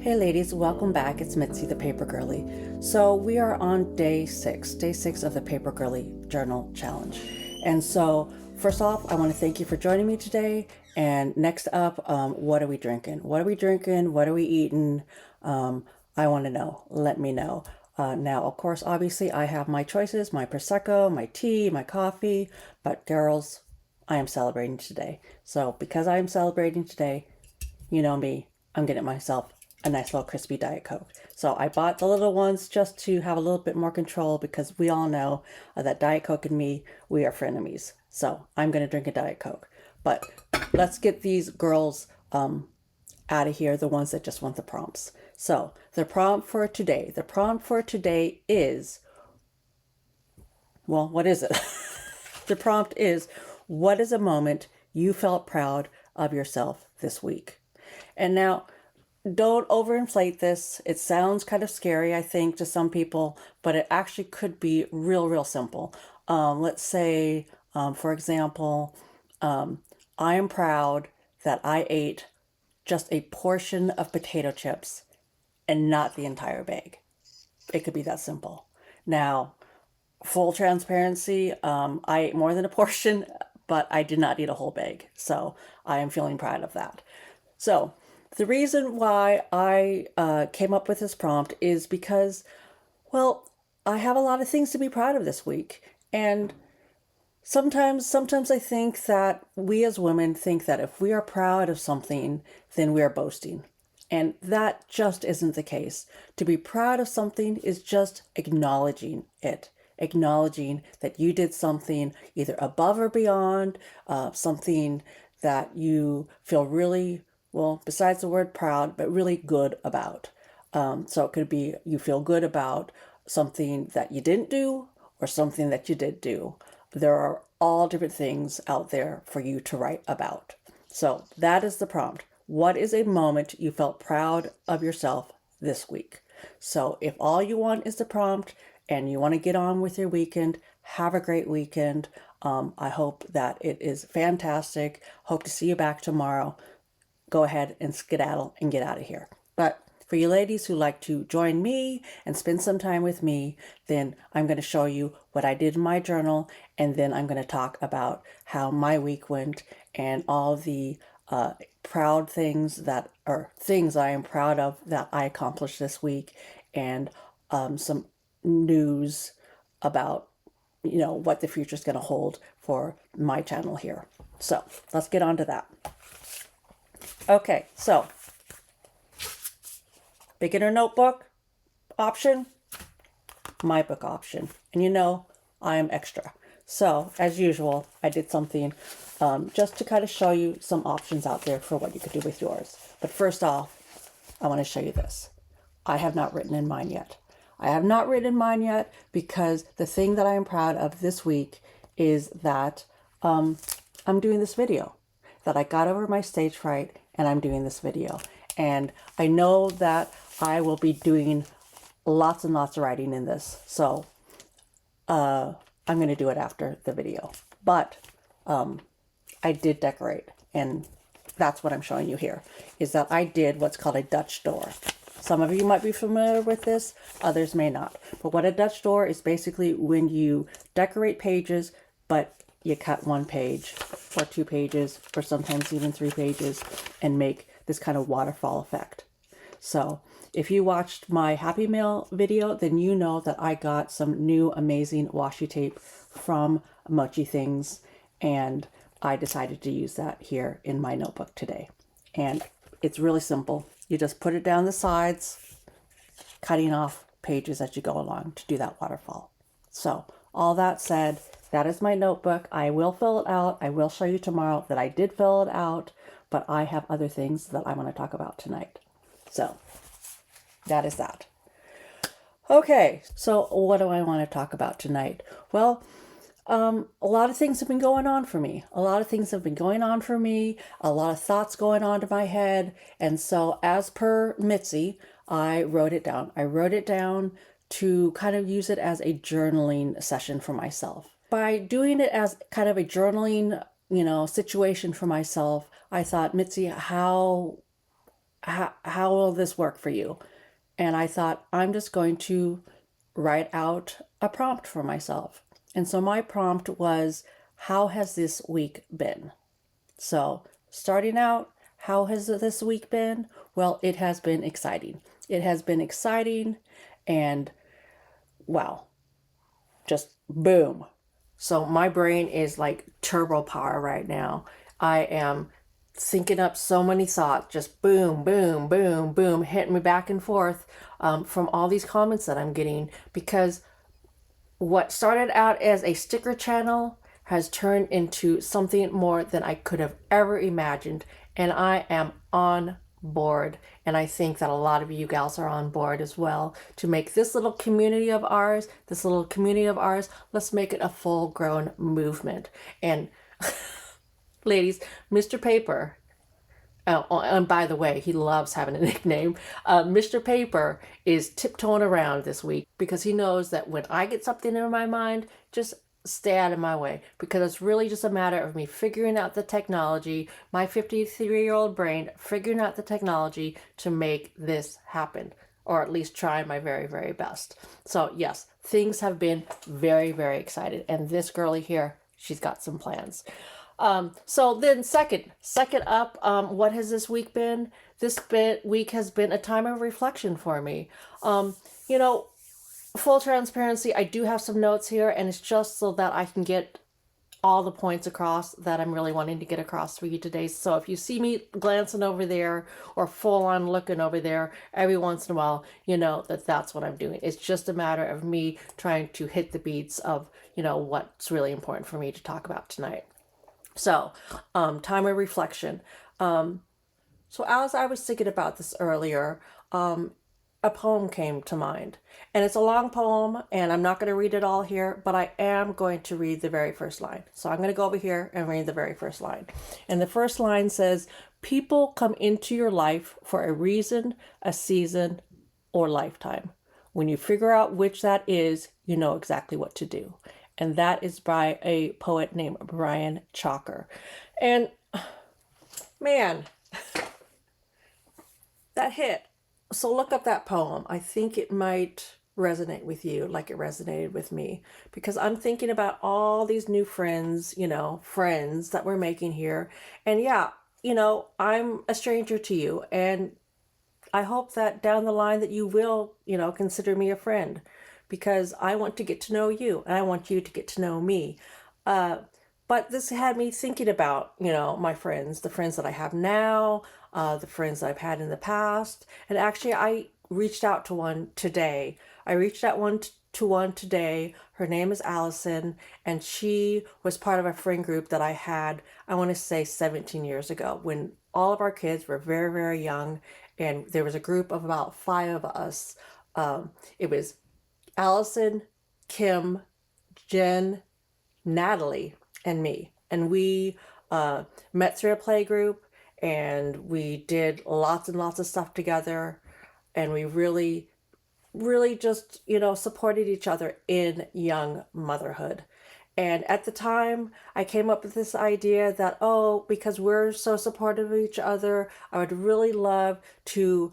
Hey ladies, welcome back. It's Mitzi, the Paper Girlie. So we are on day six of the Paper Girlie Journal Challenge. And so first off, I want to thank you for joining me today. And next up, what are we drinking? What are we drinking? What are we eating? I want to know. Let me know. Now, of course, obviously I have my choices, my Prosecco, my tea, my coffee, but girls, I am celebrating today. So because I am celebrating today, you know me, I'm getting myself a nice little crispy Diet Coke. So I bought the little ones just to have a little bit more control because we all know that Diet Coke and me, we are frenemies. So I'm going to drink a Diet Coke. But let's get these girls out of here, the ones that just want the prompts. So the prompt for today is, well, what is it? The prompt is, what is a moment you felt proud of yourself this week? And now, don't overinflate this. It sounds kind of scary, I think, to some people, but it actually could be real simple. Let's say, for example, I am proud that I ate just a portion of potato chips and not the entire bag. It could be that simple. Now, full transparency, I ate more than a portion, but I did not eat a whole bag. So I am feeling proud of that. So the reason why I came up with this prompt is because, well, I have a lot of things to be proud of this week. And sometimes I think that we as women think that if we are proud of something, then we are boasting. And that just isn't the case. To be proud of something is just acknowledging it. Acknowledging that you did something either above or beyond, something that you feel really, well, besides the word proud, but really good about. So it could be you feel good about something that you didn't do or something that you did do. There are all different things out there for you to write about. So that is the prompt. What is a moment you felt proud of yourself this week? So if all you want is the prompt and you want to get on with your weekend, have a great weekend. I hope that it is fantastic. Hope to see you back tomorrow. Go ahead and skedaddle and get out of here. But for you ladies who like to join me and spend some time with me, then I'm going to show you what I did in my journal, and then I'm going to talk about how my week went and all the proud things that are things I am proud of that I accomplished this week, and some news about, you know, what the future is going to hold for my channel here. So let's get on to that. Okay, so beginner notebook option, my book option. And you know, I am extra. So as usual, I did something just to kind of show you some options out there for what you could do with yours. But first off, I want to show you this. I have not written in mine yet. I have not written in mine yet because the thing that I am proud of this week is that I'm doing this video, that I got over my stage fright and I'm doing this video. And I know that I will be doing lots and lots of writing in this. So I'm going to do it after the video. But I did decorate, and that's what I'm showing you here, is that I did what's called a Dutch door. Some of you might be familiar with this, others may not. But what a Dutch door is basically when you decorate pages, but you cut one page or 2 pages or sometimes even 3 pages and make this kind of waterfall effect. So if you watched my Happy Mail video, then you know that I got some new amazing washi tape from Mochi Things, and I decided to use that here in my notebook today. And it's really simple. You just put it down the sides, cutting off pages as you go along to do that waterfall. So all that said, that is my notebook. I will fill it out. I will show you tomorrow that I did fill it out, but I have other things that I want to talk about tonight. So that is that. Okay, so what do I want to talk about tonight? Well, a lot of things have been going on for me. A lot of thoughts going on to my head. And so as per Mitzi, I wrote it down. I wrote it down to kind of use it as a journaling session for myself. By doing it as kind of a journaling, situation for myself, I thought, Mitzi, how how will this work for you? And I thought, I'm just going to write out a prompt for myself. And so my prompt was, how has this week been? So, starting out, how has this week been? Well, it has been exciting. It has been exciting, and wow, just boom. So, my brain is like turbo power right now. I am thinking up so many thoughts, just boom, boom, boom, boom, hitting me back and forth from all these comments that I'm getting, because what started out as a sticker channel has turned into something more than I could have ever imagined. And I am on board. And I think that a lot of you gals are on board as well to make this little community of ours, let's make it a full grown movement. And ladies, Mr. Paper, oh, and by the way, he loves having a nickname. Mr. Paper is tiptoeing around this week because he knows that when I get something in my mind, just stay out of my way, because it's really just a matter of me figuring out the technology, my 53-year-old brain figuring out the technology to make this happen, or at least try my very, very best. So yes, things have been very, very excited. And this girlie here, she's got some plans. So then second up, what has this week been? Week has been a time of reflection for me. You know, full transparency, I do have some notes here, and it's just so that I can get all the points across that I'm really wanting to get across for you today. So if you see me glancing over there or full on looking over there every once in a while, you know that that's what I'm doing. It's just a matter of me trying to hit the beats of, what's really important for me to talk about tonight. So, time of reflection. So as I was thinking about this earlier, a poem came to mind. And it's a long poem, and I'm not going to read it all here, but I am going to read the very first line. So I'm going to go over here and read the very first line. And the first line says, people come into your life for a reason, a season, or lifetime. When you figure out which that is, you know exactly what to do. And that is by a poet named Brian Chalker. And man, that hit. So look up that poem. I think it might resonate with you like it resonated with me, because I'm thinking about all these new friends, friends that we're making here. And yeah, I'm a stranger to you, and I hope that down the line that you will, consider me a friend, because I want to get to know you and I want you to get to know me. But this had me thinking about, my friends, the friends that I have now, the friends I've had in the past. And actually, I reached out to one today. To one today. Her name is Allison, and she was part of a friend group that I had, I want to say 17 years ago, when all of our kids were very, very young. And there was a group of about 5 of us. It was Allison, Kim, Jen, Natalie, and me. And we met through a play group, and we did lots and lots of stuff together. And we really, really just, supported each other in young motherhood. And at the time, I came up with this idea that, because we're so supportive of each other, I would really love to,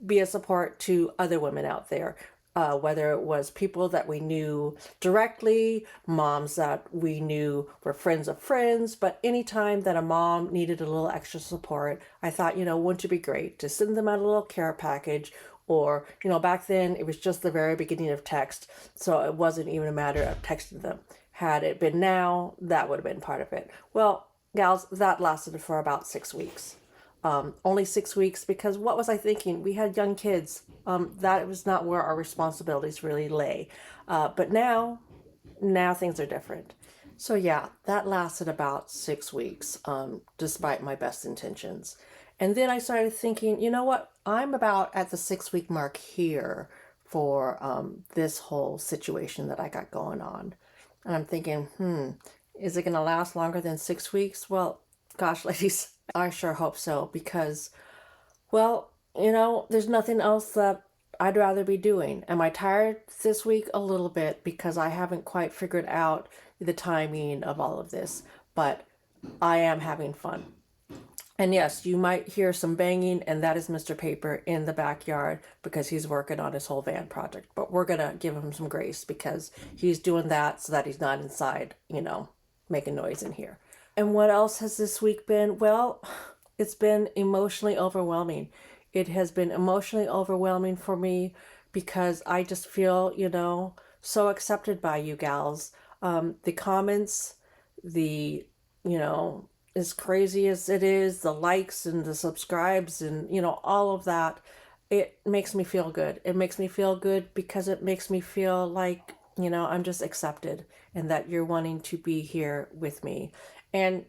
be a support to other women out there. Whether it was people that we knew directly, moms that we knew were friends of friends, but anytime that a mom needed a little extra support, I thought, wouldn't it be great to send them out a little care package? Or, back then it was just the very beginning of text, so it wasn't even a matter of texting them. Had it been now, that would have been part of it. Well, gals, that lasted for about 6 weeks. Only 6 weeks, because what was I thinking? We had young kids. That was not where our responsibilities really lay. But now things are different. So yeah, that lasted about 6 weeks, despite my best intentions. And then I started thinking, you know what? I'm about at the 6-week mark here for this whole situation that I got going on. And I'm thinking, is it going to last longer than 6 weeks? Well, gosh, ladies, I sure hope so, because, well, there's nothing else that I'd rather be doing. Am I tired this week? A little bit, because I haven't quite figured out the timing of all of this, but I am having fun. And yes, you might hear some banging, and that is Mr. Paper in the backyard because he's working on his whole van project. But we're going to give him some grace because he's doing that so that he's not inside, making noise in here. And what else has this week been? Well, it's been emotionally overwhelming. It has been emotionally overwhelming for me because I just feel, so accepted by you gals. The comments, the, as crazy as it is, the likes and the subscribes and, all of that, it makes me feel good. It makes me feel good because it makes me feel like, I'm just accepted and that you're wanting to be here with me. And,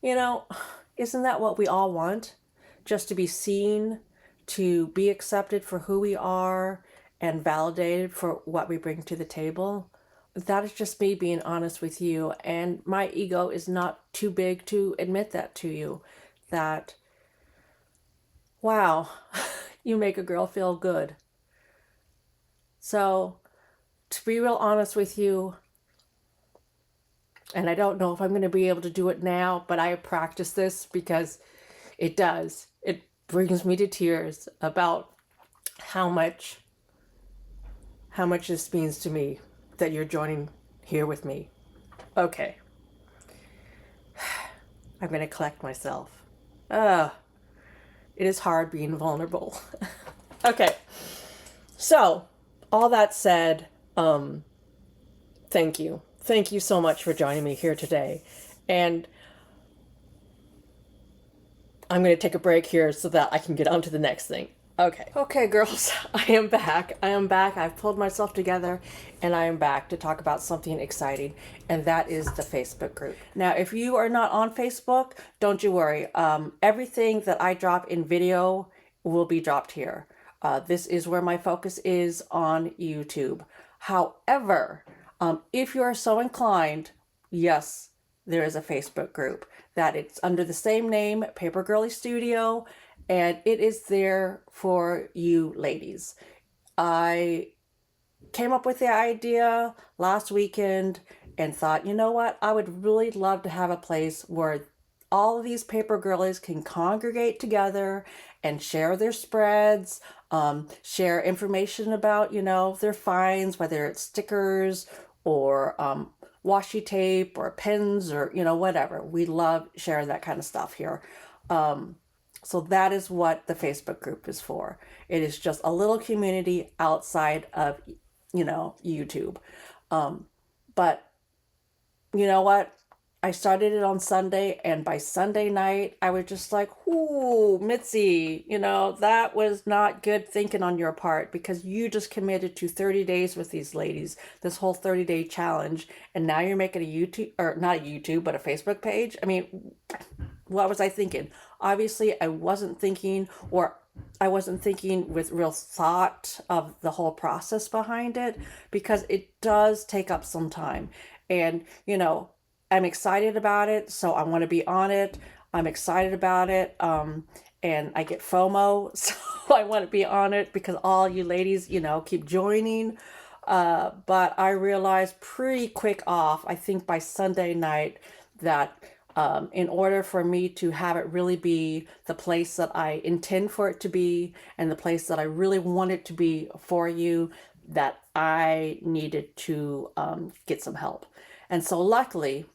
isn't that what we all want? Just to be seen, to be accepted for who we are and validated for what we bring to the table. That is just me being honest with you. And my ego is not too big to admit that to you. That, wow, you make a girl feel good. So, to be real honest with you, and I don't know if I'm going to be able to do it now, but I practice this because it brings me to tears about how much this means to me that you're joining here with me. Okay. I'm going to collect myself. It is hard being vulnerable. Okay. So, all that said, thank you. Thank you so much for joining me here today. And I'm going to take a break here so that I can get on to the next thing. Okay, girls, I am back. I've pulled myself together and I am back to talk about something exciting, and that is the Facebook group. Now, if you are not on Facebook, don't you worry. Everything that I drop in video will be dropped here. This is where my focus is on YouTube. However, if you are so inclined, yes, there is a Facebook group that it's under the same name, Paper Girlie Studio, and it is there for you ladies. I came up with the idea last weekend and thought, you know what? I would really love to have a place where all of these paper girlies can congregate together and share their spreads, share information about, their finds, whether it's stickers or washi tape or pens or, whatever. We love sharing that kind of stuff here. So that is what the Facebook group is for. It is just a little community outside of, YouTube. But you know what? I started it on Sunday, and by Sunday night, I was just like, ooh, Mitzi, that was not good thinking on your part because you just committed to 30 days with these ladies, this whole 30-day challenge, and now you're making a YouTube, or not a YouTube, but a Facebook page. I mean, what was I thinking? Obviously, I wasn't thinking with real thought of the whole process behind it because it does take up some time. And, I'm excited about it, so I want to be on it. I'm excited about it, and I get FOMO, so I want to be on it because all you ladies, keep joining. But I realized pretty quick off, I think by Sunday night, that in order for me to have it really be the place that I intend for it to be and the place that I really want it to be for you, that I needed to get some help. And so luckily,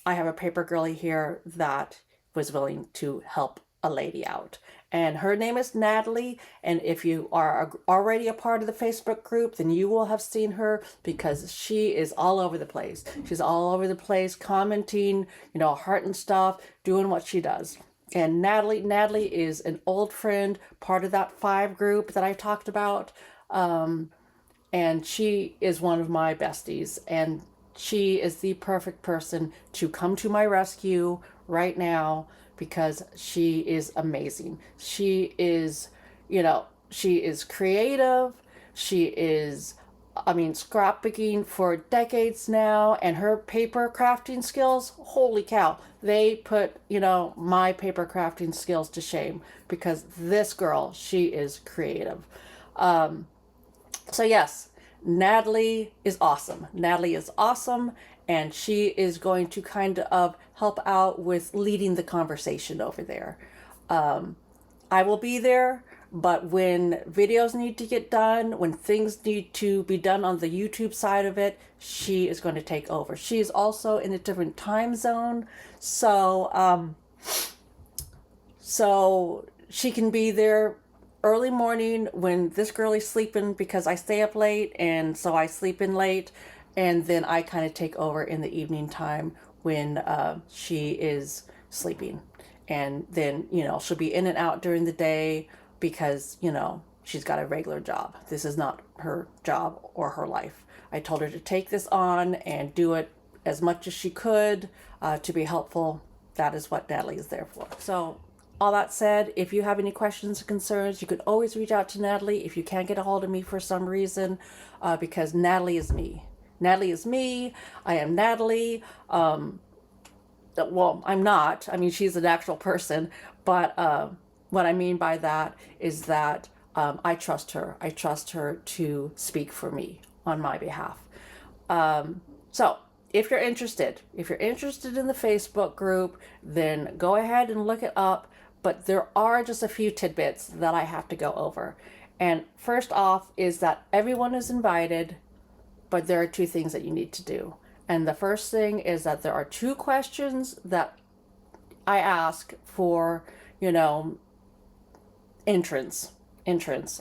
I have a paper girlie here that was willing to help a lady out. And her name is Natalie. And if you are already a part of the Facebook group, then you will have seen her because she is all over the place. She's all over the place, commenting, heart and stuff, doing what she does. And Natalie is an old friend, part of that 5 group that I talked about. And she is one of my besties. And she is the perfect person to come to my rescue right now because she is amazing. She is, she is creative. She is, scrapbooking for decades now, and her paper crafting skills, holy cow, they put, my paper crafting skills to shame because this girl, she is creative. So yes, Natalie is awesome. and she is going to kind of help out with leading the conversation over there. I will be there, but when videos need to get done, when things need to be done on the YouTube side of it, she is going to take over. She is also in a different time zone, so she can be there early morning when this girlie's sleeping, because I stay up late, and so I sleep in late, and then I kind of take over in the evening time when she is sleeping. And then, she'll be in and out during the day because, she's got a regular job. This is not her job or her life. I told her to take this on and do it as much as she could to be helpful. That is what Natalie is there for. So, all that said, if you have any questions or concerns, you can always reach out to Natalie if you can't get a hold of me for some reason, because Natalie is me. Natalie is me. I am Natalie. Well, I'm not. I mean, she's an actual person, but what I mean by that is that I trust her. I trust her to speak for me on my behalf. So if you're interested in the Facebook group, then go ahead and look it up. But there are just a few tidbits that I have to go over. And first off is that everyone is invited, but there are two things that you need to do. And the first thing is that there are 2 questions that I ask for, entrance.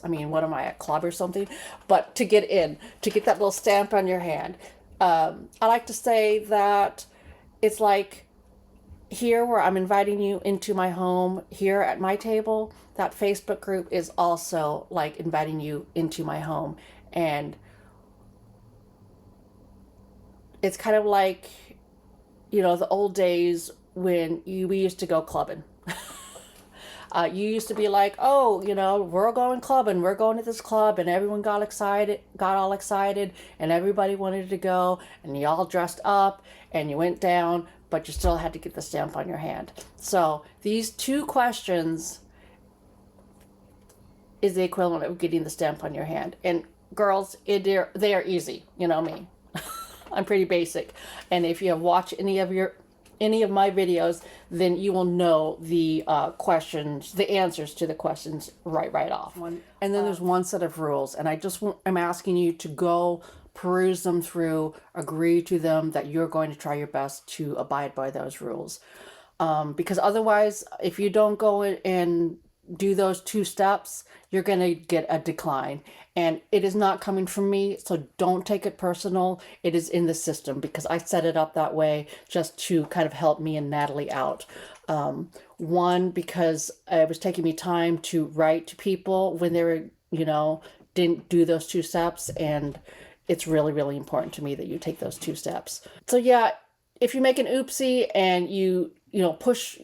I mean, what am I, a club or something? But to get in, to get that little stamp on your hand. I like to say that it's like here where I'm inviting you into my home, here at my table, that Facebook group is also like inviting you into my home. And it's kind of like, the old days when we used to go clubbing. You used to be like, oh, we're going clubbing, we're going to this club, and everyone got all excited, and everybody wanted to go, and you all dressed up, and you went down, but you still had to get the stamp on your hand. So these 2 questions is the equivalent of getting the stamp on your hand. And girls, they are easy. You know me. I'm pretty basic. And if you have watched any of my videos, then you will know the questions, the answers to the questions right off. And then there's one set of rules, and I'm asking you to go peruse them through, agree to them, that you're going to try your best to abide by those rules. Because otherwise, if you don't go and do those 2 steps, you're going to get a decline. And it is not coming from me, so don't take it personal. It is in the system because I set it up that way just to kind of help me and Natalie out. One, because it was taking me time to write to people when they were, didn't do those 2 steps. And it's really, really important to me that you take those 2 steps. So yeah, if you make an oopsie and you push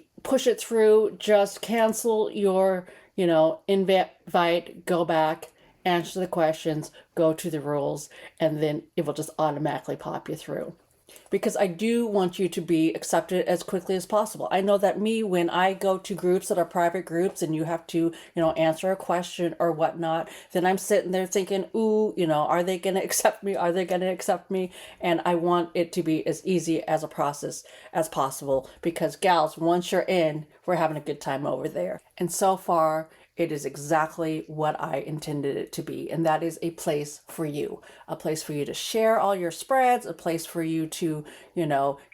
it through, just cancel your, invite, go back, answer the questions, go to the rules, and then it will just automatically pop you through. Because I do want you to be accepted as quickly as possible. I know that when I go to groups that are private groups and you have to, answer a question or whatnot, then I'm sitting there thinking, ooh, are they going to accept me? Are they going to accept me? And I want it to be as easy as a process as possible because gals, once you're in, we're having a good time over there. And so far, it is exactly what I intended it to be. And that is a place for you to share all your spreads, a place for you to,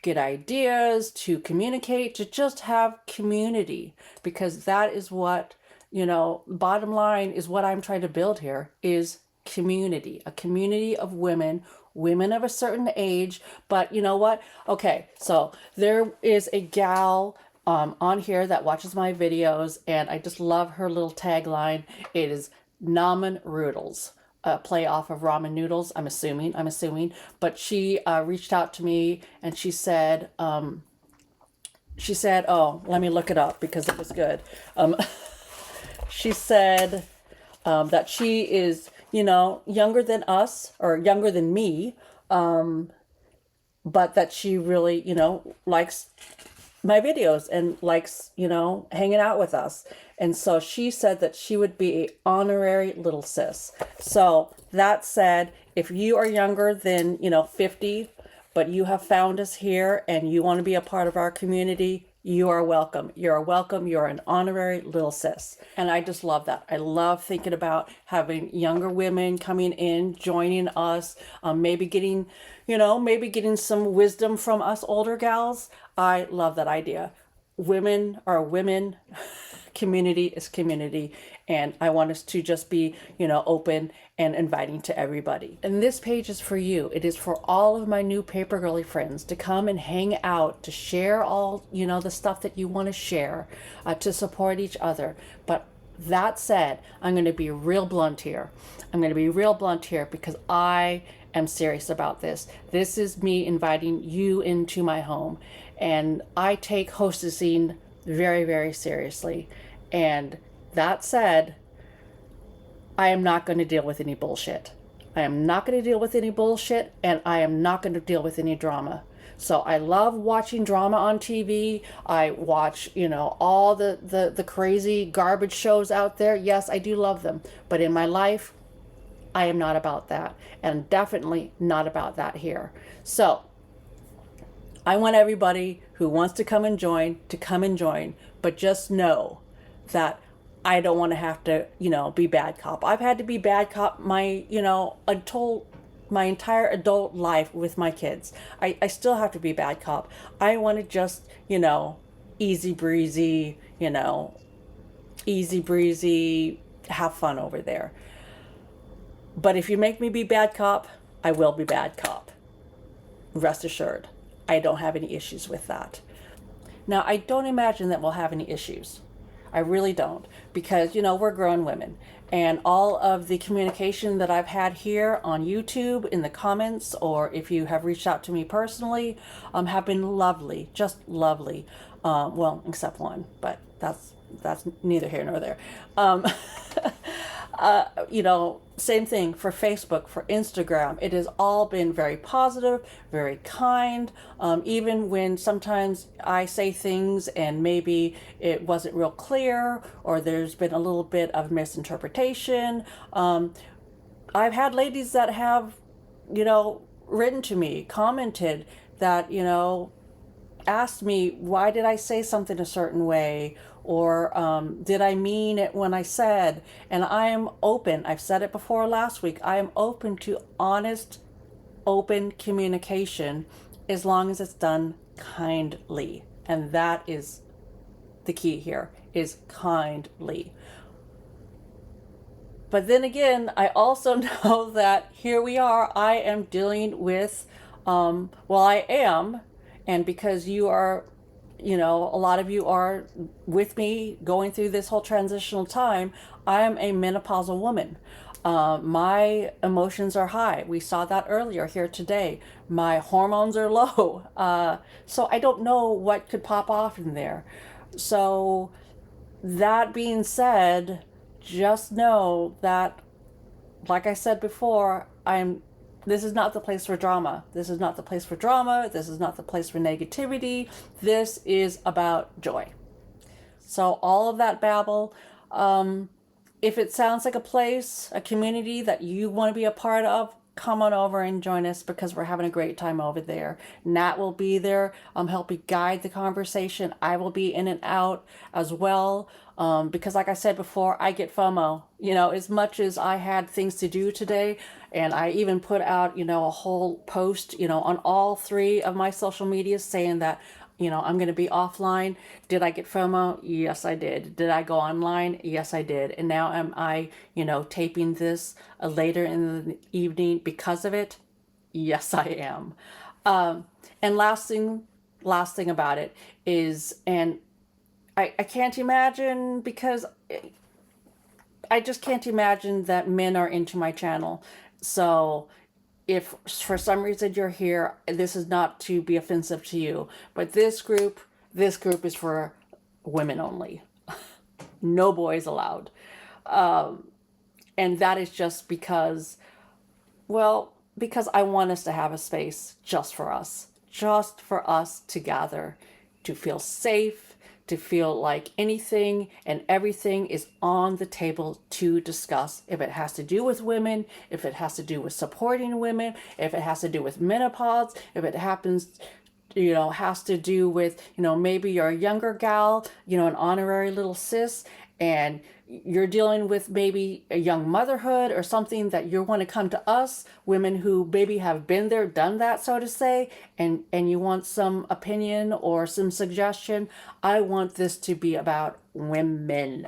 get ideas, to communicate, to just have community, because that is what, bottom line is what I'm trying to build here is community, a community of women of a certain age. But you know what? Okay, so there is a gal on here that watches my videos, and I just love her little tagline. It is Namen Roodles, a play off of ramen noodles. I'm assuming, but she reached out to me and she said, oh, let me look it up because it was good. She said that she is, younger than us or younger than me, but that she really, likes my videos and likes, hanging out with us. And so she said that she would be a honorary little sis. So that said, if you are younger than, 50, but you have found us here and you want to be a part of our community, you are welcome. You're welcome. You're an honorary little sis. And I just love that. I love thinking about having younger women coming in, joining us, maybe getting, maybe getting some wisdom from us older gals. I love that idea. Women are women. Community is community, and I want us to just be open and inviting to everybody. And this page is for you. It is for all of my new Paper Girlie friends to come and hang out, to share all the stuff that you want to share, to support each other. But that said, I'm going to be real blunt here. Because I am serious about this. This is me inviting you into my home, and I take hostessing very, very seriously. And that said, I am not going to deal with any bullshit. And I am not going to deal with any drama. So I love watching drama on TV. I watch, all the crazy garbage shows out there. Yes, I do love them. But in my life, I am not about that. And definitely not about that here. So I want everybody who wants to come and join to come and join, but just know that I don't want to have to, be bad cop. I've had to be bad cop my entire adult life with my kids. I still have to be bad cop. I want to just, easy breezy, have fun over there. But if you make me be bad cop, I will be bad cop. Rest assured. I don't have any issues with that. Now, I don't imagine that we'll have any issues. I really don't, because, we're grown women, and all of the communication that I've had here on YouTube in the comments, or if you have reached out to me personally, have been lovely, just lovely. Well, except one, but that's neither here nor there. Same thing for Facebook, for Instagram. It has all been very positive, very kind. Even when sometimes I say things and maybe it wasn't real clear, or there's been a little bit of misinterpretation. I've had ladies that have, written to me, commented that, asked me, why did I say something a certain way? Or did I mean it when I said? And I am open. I've said it before last week. I am open to honest, open communication as long as it's done kindly. And that is the key here, is kindly. But then again, I also know that here we are. I am dealing with, I am, and because you are, a lot of you are with me going through this whole transitional time, I am a menopausal woman. My emotions are high. We saw that earlier here today. My hormones are low. So I don't know what could pop off in there. So that being said, just know that, like I said before, this is not the place for drama. This is not the place for negativity. This is about joy. So all of that babble, if it sounds like a place, a community that you want to be a part of, come on over and join us, because we're having a great time over there. Nat will be there, helping guide the conversation. I will be in and out as well, because like I said before, I get FOMO. As much as I had things to do today, and I even put out, a whole post, on all 3 of my social medias saying that, I'm going to be offline. Did I get FOMO? Yes, I did. Did I go online? Yes, I did. And now am I, taping this later in the evening because of it? Yes, I am. And last thing about it is, and I can't imagine, because I just can't imagine that men are into my channel. So if for some reason you're here, this is not to be offensive to you, but this group is for women only. No boys allowed. And that is just because I want us to have a space just for us to gather, to feel safe, to feel like anything and everything is on the table to discuss. If it has to do with women, if it has to do with supporting women, if it has to do with menopause, if it happens, has to do with, maybe you're a younger gal, an honorary little sis, and you're dealing with maybe a young motherhood or something that you want to come to us, women who maybe have been there, done that, so to say, and you want some opinion or some suggestion. I want this to be about women.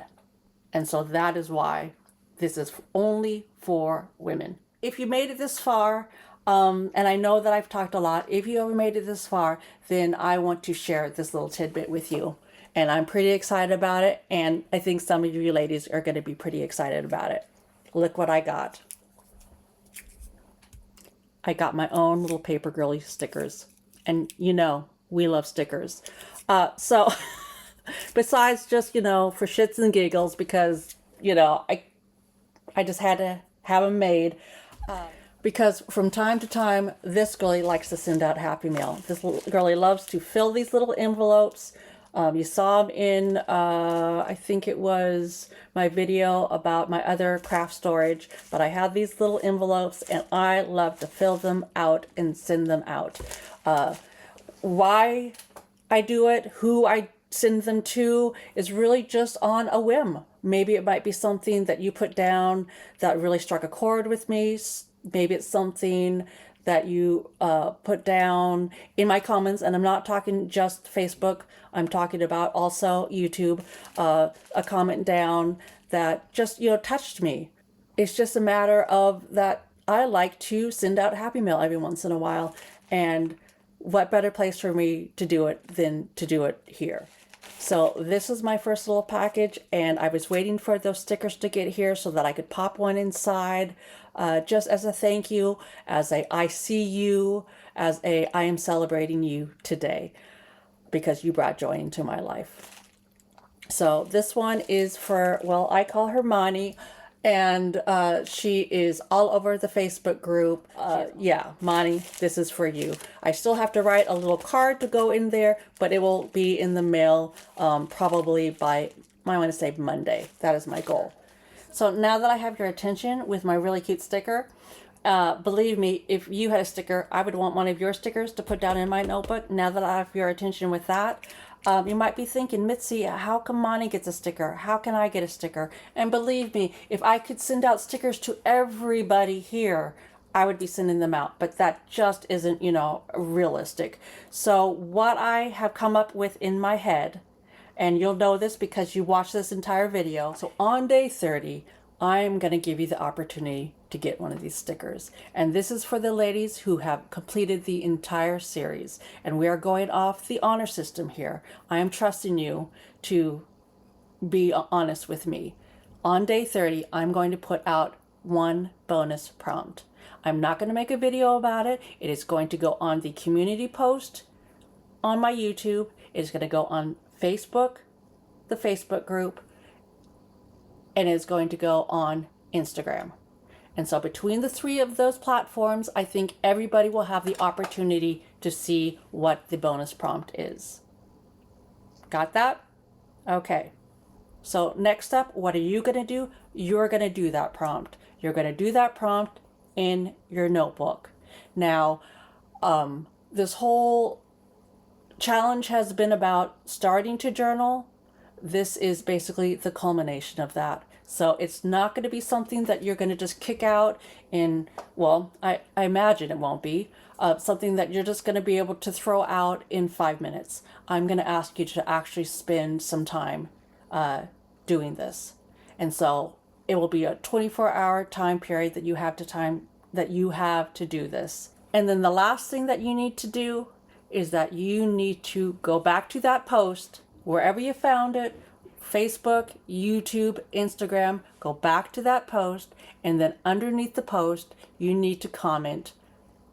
And so that is why this is only for women. If you made it this far, and I know that I've talked a lot, if you ever made it this far, then I want to share this little tidbit with you. And I'm pretty excited about it. And I think some of you ladies are going to be pretty excited about it. Look what I got. I got my own little Paper Girlie stickers. And we love stickers. So besides just, for shits and giggles, because, I just had to have them made. Because from time to time, this girlie likes to send out Happy Mail. This little girlie loves to fill these little envelopes. You saw them in, I think it was my video about my other craft storage, but I have these little envelopes and I love to fill them out and send them out. Why I do it, who I send them to, is really just on a whim. Maybe it might be something that you put down that really struck a chord with me. Maybe it's something that you put down in my comments, and I'm not talking just Facebook, I'm talking about also YouTube, a comment down that just, touched me. It's just a matter of that I like to send out Happy Mail every once in a while, and what better place for me to do it than to do it here. So this is my first little package, and I was waiting for those stickers to get here so that I could pop one inside, just as a thank you, as a I see you, as a I am celebrating you today because you brought joy into my life. So this one is for, well, I call her Mani, and she is all over the Facebook group. Yeah, Mani, this is for you. I still have to write a little card to go in there, but it will be in the mail probably by, I want to say Monday. That is my goal. So now that I have your attention with my really cute sticker, believe me, if you had a sticker, I would want one of your stickers to put down in my notebook. Now that I have your attention with that, you might be thinking, Mitzi, how come Mani gets a sticker? How can I get a sticker? And believe me, if I could send out stickers to everybody here, I would be sending them out. But that just isn't, realistic. So what I have come up with in my head, and you'll know this because you watched this entire video. So on day 30, I'm going to give you the opportunity to get one of these stickers. And this is for the ladies who have completed the entire series. And we are going off the honor system here. I am trusting you to be honest with me. On day 30, I'm going to put out one bonus prompt. I'm not going to make a video about it. It is going to go on the community post on my YouTube. It is going to go on Facebook, the Facebook group, and it's going to go on Instagram. And so between the three of those platforms, I think everybody will have the opportunity to see what the bonus prompt is. Got that? Okay. So next up, what are you going to do? You're going to do that prompt. You're going to do that prompt in your notebook. Now, this whole challenge has been about starting to journal. This is basically the culmination of that. So it's not going to be something that you're going to just kick out in, well, I imagine it won't be, something that you're just going to be able to throw out in 5 minutes. I'm going to ask you to actually spend some time doing this. And so it will be a 24-hour time period that you have to do this. And then the last thing that you need to do is that you need to go back to that post, wherever you found it, Facebook, YouTube, Instagram, go back to that post, and then underneath the post, you need to comment,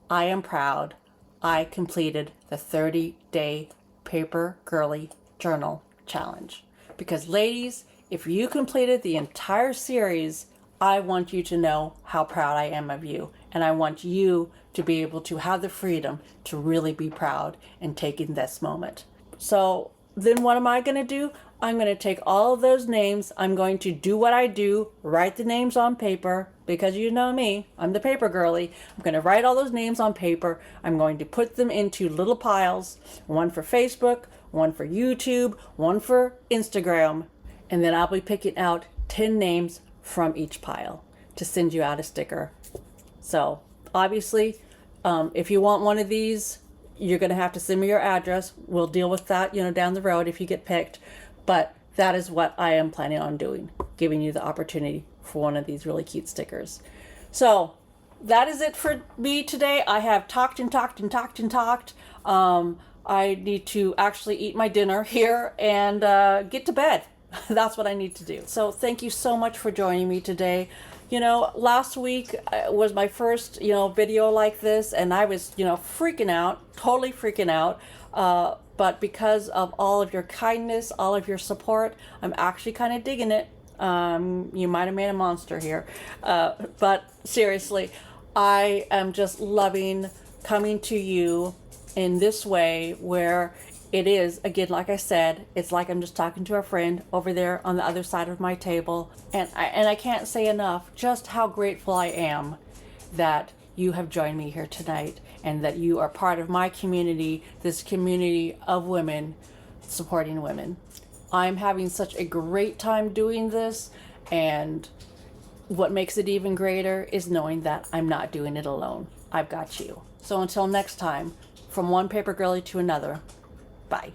I am proud, I completed the 30-day Paper Girlie Journal Challenge. Because ladies, if you completed the entire series, I want you to know how proud I am of you. And I want you to be able to have the freedom to really be proud and take in this moment. So then what am I going to do? I'm going to take all of those names. I'm going to do what I do, write the names on paper, because you know me, I'm the paper girly. I'm going to write all those names on paper. I'm going to put them into little piles, one for Facebook, one for YouTube, one for Instagram, and then I'll be picking out 10 names from each pile to send you out a sticker. So obviously, if you want one of these, you're going to have to send me your address. We'll deal with that, down the road if you get picked. But that is what I am planning on doing, giving you the opportunity for one of these really cute stickers. So that is it for me today. I have talked and talked and talked and talked. I need to actually eat my dinner here and get to bed. That's what I need to do. So thank you so much for joining me today. Last week was my first, video like this, and I was, freaking out, totally freaking out. But because of all of your kindness, all of your support, I'm actually kind of digging it. You might have made a monster here. But seriously, I am just loving coming to you in this way where it is, again, like I said, it's like I'm just talking to a friend over there on the other side of my table. And I can't say enough just how grateful I am that you have joined me here tonight and that you are part of my community, this community of women supporting women. I'm having such a great time doing this, and what makes it even greater is knowing that I'm not doing it alone. I've got you. So until next time, from one paper girly to another, bye.